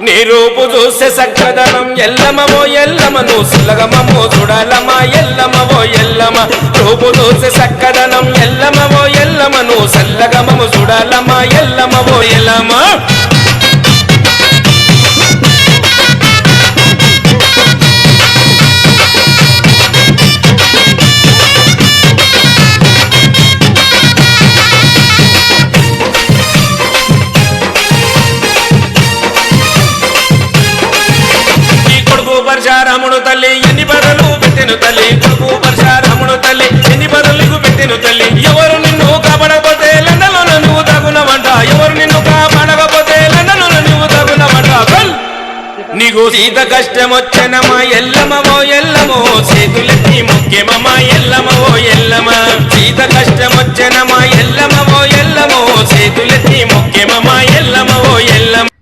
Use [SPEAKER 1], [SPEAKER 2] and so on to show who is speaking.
[SPEAKER 1] నీ రూపు చూసే సక్కదనం ఎల్లమవో ఎల్లమను సులగమమో చూడాలమా ఎల్లమవో ఎల్లమ రూపు చూసే సక్కదనం ఎల్లమవో ఎల్లమను సల్లగమము చూడాలమా ఎల్లమవో ఎల్లమ పరశురాముడు తల్లి ఎన్ని బదులు పెట్టెను తల్లి కొడుకు పరశురాముడు తల్లి ఎన్ని బదులకు పెట్టెను తల్లి ఎవరు నిన్ను కాపాడకపోతే లండలో నువ్వు తగునవంట ఎవరు నిన్ను కాపాడకపోతే లండలో నువ్వు తగునవంట నీకు సీత కష్టం వచ్చనమా ఎల్లమవో ఎల్లమో చేతులెత్తి ముఖ్యమమ్మా ఎల్లమవో ఎల్లమ సీత కష్టం వచ్చనమా ఎల్లమవో ఎల్లమో చేతులెత్తి ముఖ్యమమ్మా ఎల్లమవో ఎల్లమ